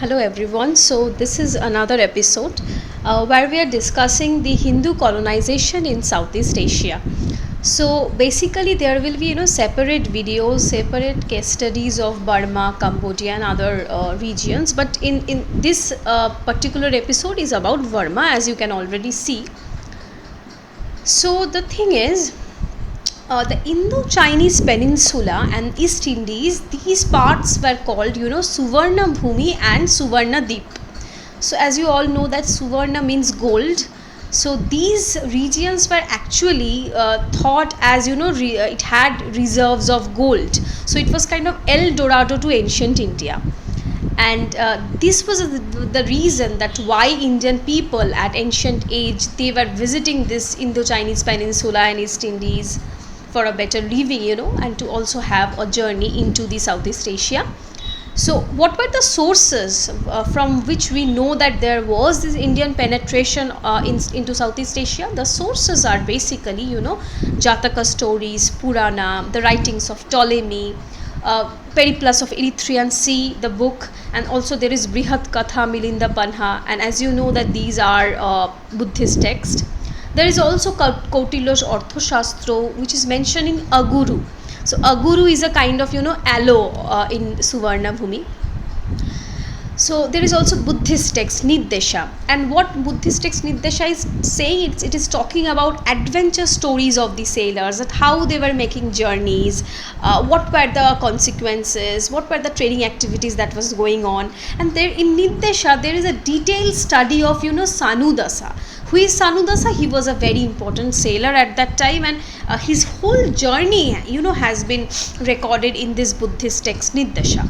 Hello everyone. So this is another episode where we are discussing the Hindu colonization in Southeast Asia. So basically there will be separate videos, separate case studies of Burma, Cambodia and other regions. But in this particular episode is about Burma, as you can already see. So the thing is, the Indo-Chinese Peninsula and East Indies, these parts were called, Suvarna Bhumi and Suvarna Deep. So as you all know that Suvarna means gold. So these regions were actually thought as, it had reserves of gold. So it was kind of El Dorado to ancient India. And this was the reason that why Indian people at ancient age, they were visiting this Indo-Chinese Peninsula and East Indies for a better living, and to also have a journey into the Southeast Asia. So what were the sources from which we know that there was this Indian penetration into Southeast Asia? The sources are basically, Jataka stories, Purana, the writings of Ptolemy, Periplus of Erythraean Sea, the book, and also there is Brihat Katha, Milinda Panha, and as you know that these are Buddhist texts. There is also Kautilya's Arthashastra, which is mentioning Aguru. So Aguru is a kind of aloe in Suvarna Bhumi. So there is also Buddhist text Nirdesha, and what Buddhist text Nirdesha is saying, it is talking about adventure stories of the sailors, that how they were making journeys, what were the consequences, what were the training activities that was going on. And there in Nirdesha there is a detailed study of Sanudasa. Who is Sanudasa? He was a very important sailor at that time, and his whole journey has been recorded in this Buddhist text Nirdesha.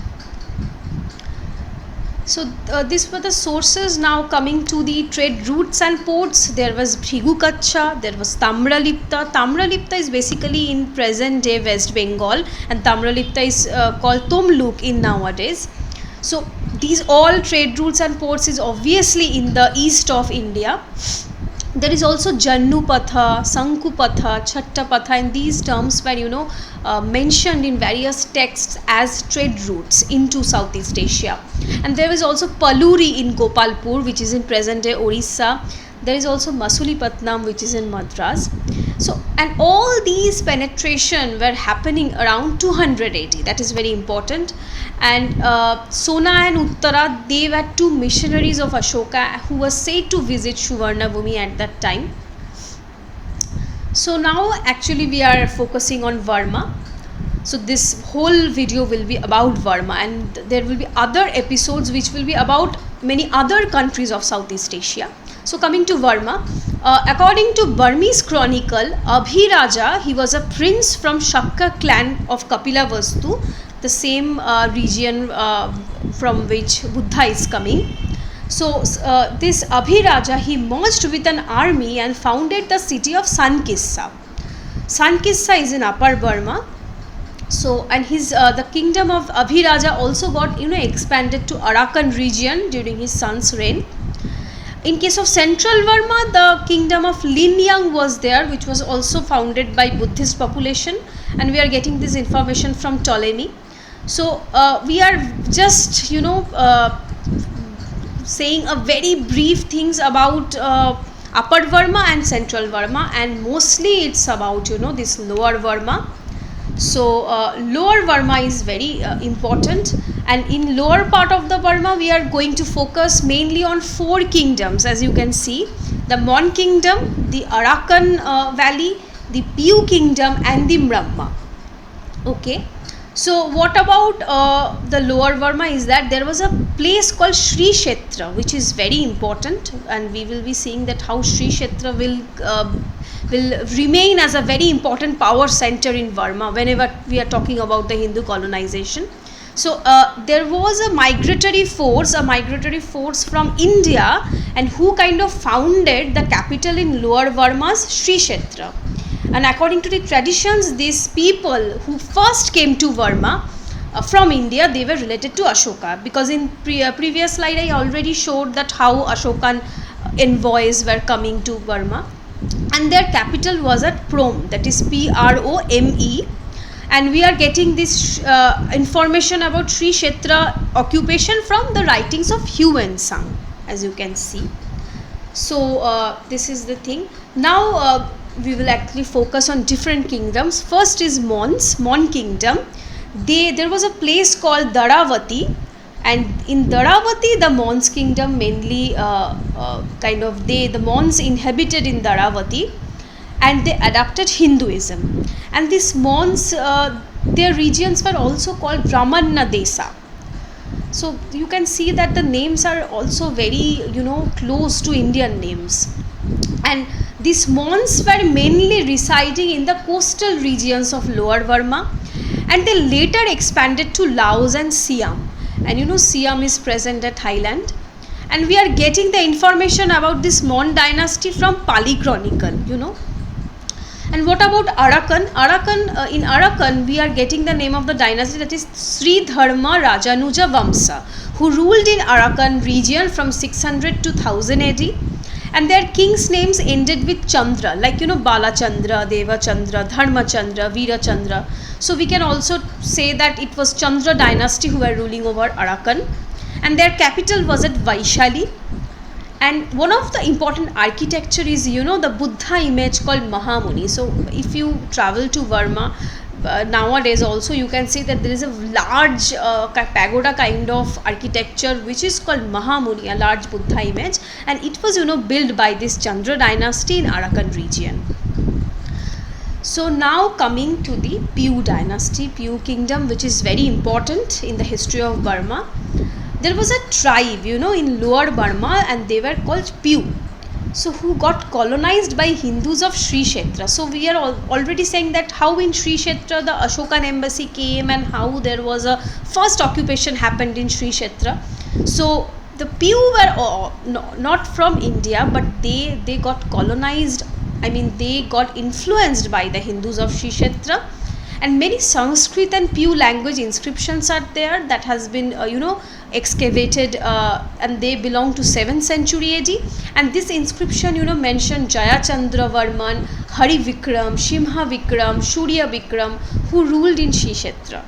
So these were the sources. Now coming to the trade routes and ports, there was Bhrigukacha, there was Tamralipta. Tamralipta is basically in present day West Bengal, and Tamralipta is called Tomluk in nowadays. So these all trade routes and ports is obviously in the east of India. There is also Jannupatha, Sankupatha, Chattapatha, and these terms were mentioned in various texts as trade routes into Southeast Asia. And there is also Paluri in Gopalpur, which is in present day Orissa. There is also Masulipatnam, which is in Madras. So, and all these penetration were happening around 200 AD. That is very important. And Sona and Uttara, they were two missionaries of Ashoka who were said to visit Suvarna Bhumi at that time. So now actually we are focusing on Burma. So this whole video will be about Burma, and there will be other episodes which will be about many other countries of Southeast Asia. So coming to Burma, according to Burmese chronicle, Abhiraja, he was a prince from Shakka clan of Kapilavastu, the same region from which Buddha is coming. So this Abhiraja, he merged with an army and founded the city of Sankissa. Sankissa is in Upper Burma. So, and his the kingdom of Abhiraja also got expanded to Arakan region during his son's reign. In case of central Burma, the kingdom of Linyang was there, which was also founded by Buddhist population, and we are getting this information from Ptolemy. So we are just saying a very brief things about Upper Burma and Central Burma, and mostly it's about this Lower Burma. So Lower Burma is very important, and in lower part of the Burma we are going to focus mainly on four kingdoms, as you can see: the Mon kingdom, the Arakan valley, the Piu kingdom and the Brahma. Okay. So what about the Lower Burma is that there was a place called Sri Kshetra, which is very important, and we will be seeing that how Sri Kshetra will remain as a very important power center in Burma whenever we are talking about the Hindu colonization. So there was a migratory force from India, and who kind of founded the capital in Lower Burma's Sri Kshetra. And according to the traditions, these people who first came to Burma from India, they were related to Ashoka, because in previous slide I already showed that how Ashokan envoys were coming to Burma, and their capital was at Prome, that is Prome, and we are getting this information about Sri Kshetra occupation from the writings of Huan Sang, as you can see. So this is the thing. Now we will actually focus on different kingdoms. First is Mon kingdom. There was a place called Dharavati, and in Dharavati the Mons kingdom mainly the Mons inhabited in Dharavati, and they adopted Hinduism. And these Mons, their regions were also called Brahmana Desa. So you can see that the names are also very close to Indian names. And these Mons were mainly residing in the coastal regions of Lower Burma, and they later expanded to Laos and Siam. And Siam is present at Thailand. And we are getting the information about this Mon dynasty from Pali Chronicle. And what about Arakan? In Arakan, we are getting the name of the dynasty, that is Sri Dharma Rajanuja Vamsa, who ruled in Arakan region from 600 to 1000 AD. And their kings' names ended with Chandra, like Balachandra, Devachandra, Dharmachandra, Veerachandra. So we can also say that it was Chandra dynasty who were ruling over Arakan. And their capital was at Vaishali. And one of the important architecture is the Buddha image called Mahamuni. So if you travel to Burma nowadays also, you can see that there is a large pagoda kind of architecture which is called Mahamuni, a large Buddha image, and it was built by this Chandra dynasty in Arakan region. So now coming to the Pew dynasty, Pew kingdom, which is very important in the history of Burma. There was a tribe, in Lower Burma, and they were called Pew. So who got colonized by Hindus of Sri Kshetra. So we are already saying that how in Sri Kshetra the Ashokan embassy came, and how there was a first occupation happened in Sri Kshetra. So the Pew were not from India, but they got colonized. They got influenced by the Hindus of Sri Kshetra. And many Sanskrit and Pew language inscriptions are there that has been excavated, and they belong to 7th century AD. And this inscription mentioned Jayachandra Varman, Hari Vikram, Shimha Vikram, Shurya Vikram, who ruled in Sri Kshetra.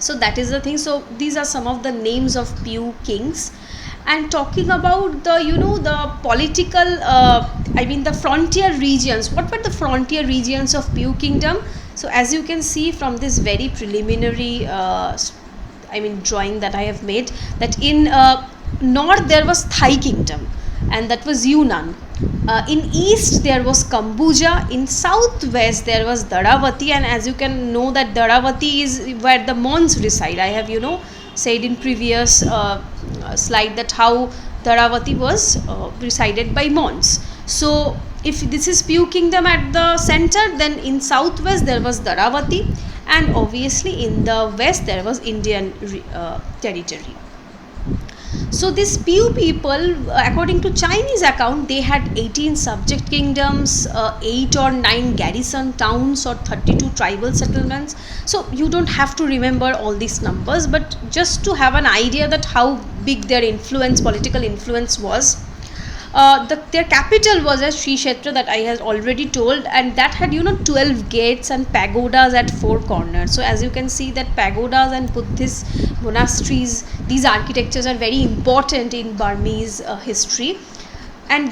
So that is the thing. So these are some of the names of Pew kings. And talking about the the political the frontier regions, what were the frontier regions of Pew kingdom? So as you can see from this very preliminary drawing that I have made, that in north there was Thai kingdom, and that was Yunnan. In east there was Kambuja. In southwest there was Dharavati, and as you can know that Dharavati is where the Mons reside. I have said in previous slide that how Dharavati was resided by Mons. So if this is Pew kingdom at the center, then in southwest there was Dharavati, and obviously in the west there was Indian territory. So these Pew people, according to Chinese account, they had 18 subject kingdoms, 8 or 9 garrison towns, or 32 tribal settlements. So you don't have to remember all these numbers, but just to have an idea that how big their influence, political influence was. Their capital was at Sri Kshetra, that I had already told, and that had 12 gates and pagodas at 4 corners. So as you can see that pagodas and Buddhist monasteries, these architectures are very important in Burmese history.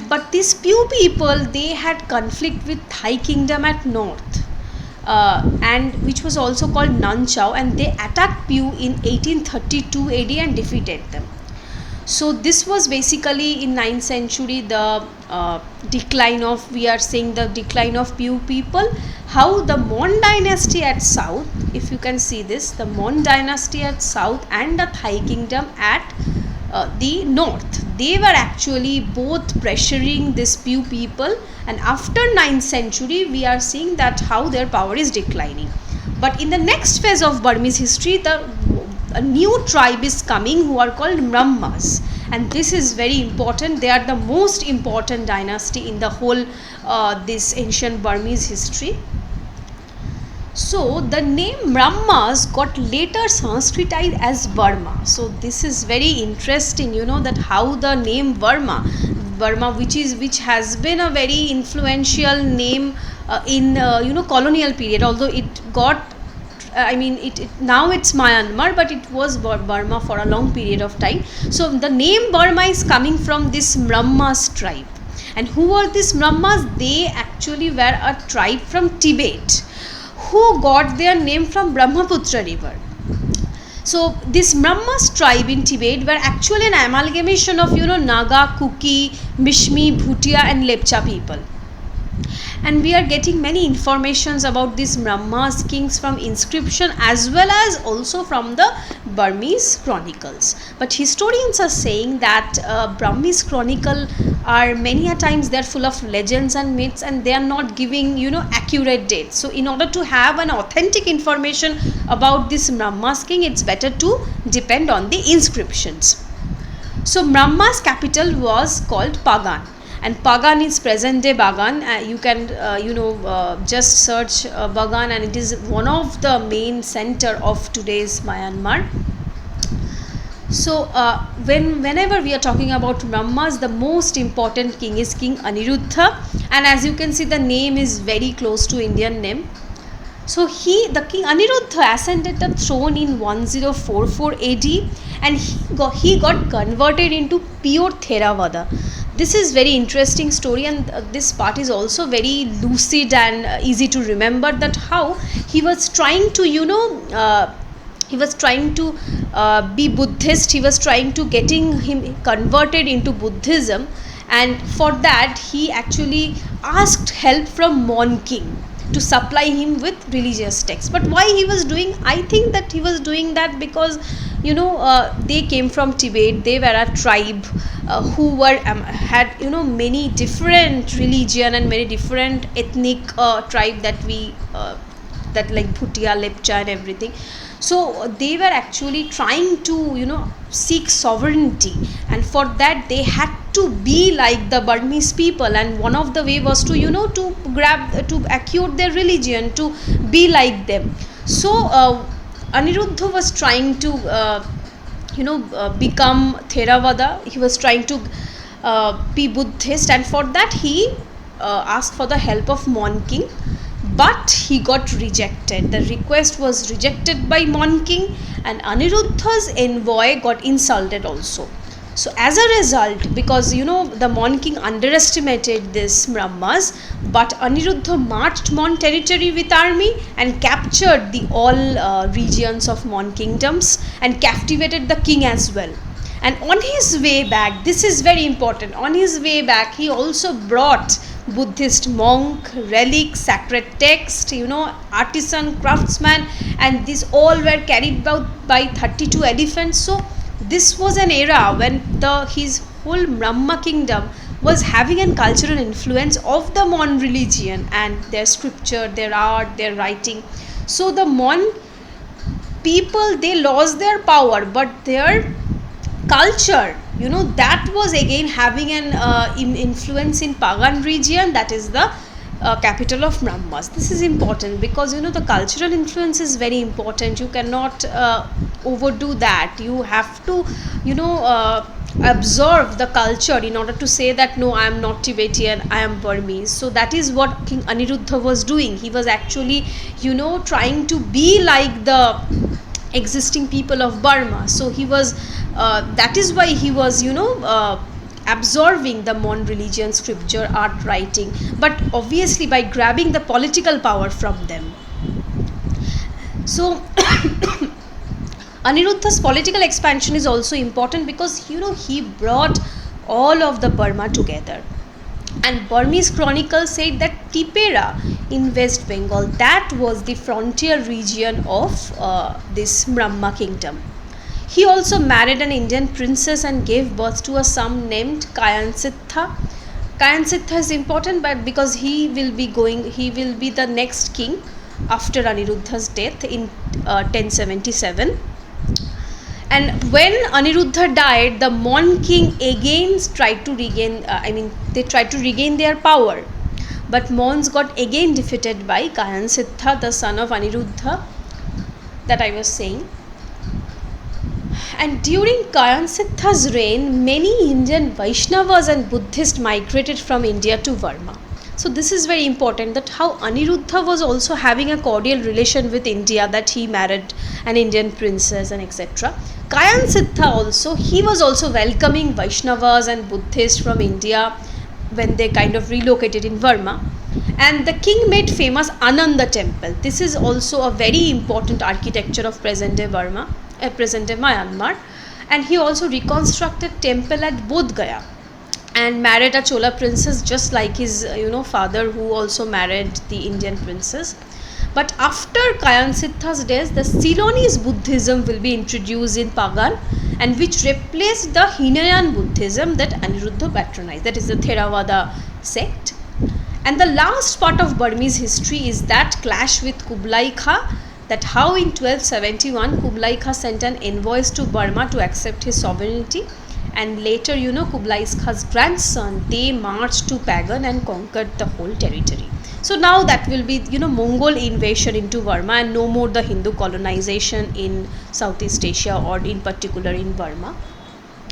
But these Pew people, they had conflict with Thai kingdom at north, and which was also called Nanchao, and they attacked Pew in 1832 AD and defeated them. So this was basically in 9th century the decline of, we are saying the decline of Pew people. How the Mon dynasty at south, if you can see this, the Mon dynasty at south and the Thai kingdom at the north, they were actually both pressuring this Pew people, and after 9th century we are seeing that how their power is declining. But in the next phase of Burmese history, a new tribe is coming who are called Brahmas, and this is very important. They are the most important dynasty in the whole this ancient Burmese history. So the name Brahmas got later Sanskritized as Burma. So this is very interesting, that how the name Burma, which has been a very influential name in colonial period, although it got I mean, now it's Myanmar, but it was Burma for a long period of time. So the name Burma is coming from this Brahmas tribe. And who are these Brahmas? They actually were a tribe from Tibet, who got their name from Brahmaputra river. So this Brahmas tribe in Tibet were actually an amalgamation of Naga, Kuki, Mishmi, Bhutia and Lepcha people. And we are getting many informations about these Brahmas kings from inscription as well as also from the Burmese chronicles. But historians are saying that Burmese chronicle are many a times they're full of legends and myths, and they are not giving accurate dates. So in order to have an authentic information about this Brahmas king, it's better to depend on the inscriptions. So Brahma's capital was called Pagan. And Pagan is present day Bagan. You can just search Bagan, and it is one of the main center of today's Myanmar. So whenever we are talking about Brahmas, the most important king is King Aniruddha, and as you can see, the name is very close to Indian name. So the King Aniruddha ascended the throne in 1044 AD, and he got converted into pure Theravada. This is very interesting story, and this part is also very lucid and easy to remember, that how he was trying to be Buddhist. He was trying to getting him converted into Buddhism, and for that he actually asked help from Mon King to supply him with religious texts. But why he was doing? I think that he was doing that because they came from Tibet. They were a tribe who had many different religion and many different ethnic tribe that like Bhutia, Lepcha and everything. So they were actually trying to seek sovereignty, and for that they had to be like the Burmese people, and one of the way was to to acquire their religion, to be like them. So Aniruddha was trying to become Theravada. He was trying to be Buddhist, and for that he asked for the help of Mon King, but he got rejected. The request was rejected by Mon King, and Aniruddha's envoy got insulted also. So as a result, because the Mon King underestimated this Brahmas, but Aniruddha marched Mon territory with army and captured the all regions of Mon kingdoms and captivated the king as well. And on his way back, this is very important, on his way back he also brought Buddhist monk, relics, sacred text, artisan, craftsman, and these all were carried by 32 elephants. So this was an era when his whole Brahma kingdom was having a cultural influence of the Mon religion and their scripture, their art, their writing. So the Mon people, they lost their power, but their culture, that was again having an influence in Pagan region, that is the capital of Brahmas. This is important because the cultural influence is very important. You cannot overdo that. You have to absorb the culture in order to say that no, I am not Tibetan, I am Burmese. So that is what King Aniruddha was doing. He was actually trying to be like the existing people of Burma. So he was that is why he was absorbing the Mon religion, scripture, art, writing, but obviously by grabbing the political power from them. So Aniruddha's political expansion is also important because he brought all of the Burma together. And Burmese chronicles said that Tipera in West Bengal, that was the frontier region of this Brahma kingdom. He also married an Indian princess and gave birth to a son named Kayansitha. Kayansitha is important, but because he will be the next king after Aniruddha's death in 1077. And when Aniruddha died, the Mon king again tried to regain, they tried to regain their power. But Mons got again defeated by Kayansitha, the son of Aniruddha, that I was saying. And during Kayansitha's reign, many Indian Vaishnavas and Buddhists migrated from India to Burma. So this is very important, that how Aniruddha was also having a cordial relation with India, that he married an Indian princess and etc. Kayansiddha also, he was also welcoming Vaishnavas and Buddhists from India when they kind of relocated in Burma. And the king made famous Ananda temple. This is also a very important architecture of present day Burma, present day Myanmar. And he also reconstructed temple at Bodh Gaya and married a Chola princess, just like his father, who also married the Indian princess. But after Kayansiddha's death, the Ceylonese Buddhism will be introduced in Pagan, and which replaced the Hinayan Buddhism that Aniruddha patronized, that is the Theravada sect. And the last part of Burmese history is that clash with Kublai Khan, that how in 1271 Kublai Khan sent an envoy to Burma to accept his sovereignty, and later Kublai Khan's grandson, they marched to Pagan and conquered the whole territory. So now that will be Mongol invasion into Burma, and no more the Hindu colonization in Southeast Asia, or in particular in Burma.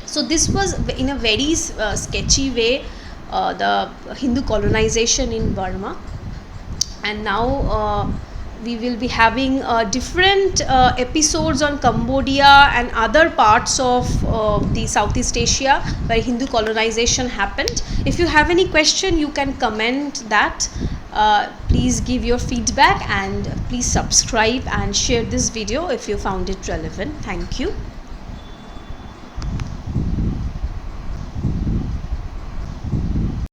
So this was in a very sketchy way the Hindu colonization in Burma. And now we will be having different episodes on Cambodia and other parts of the Southeast Asia where Hindu colonization happened. If you have any question, you can comment that. Please give your feedback, and please subscribe and share this video if you found it relevant. Thank you.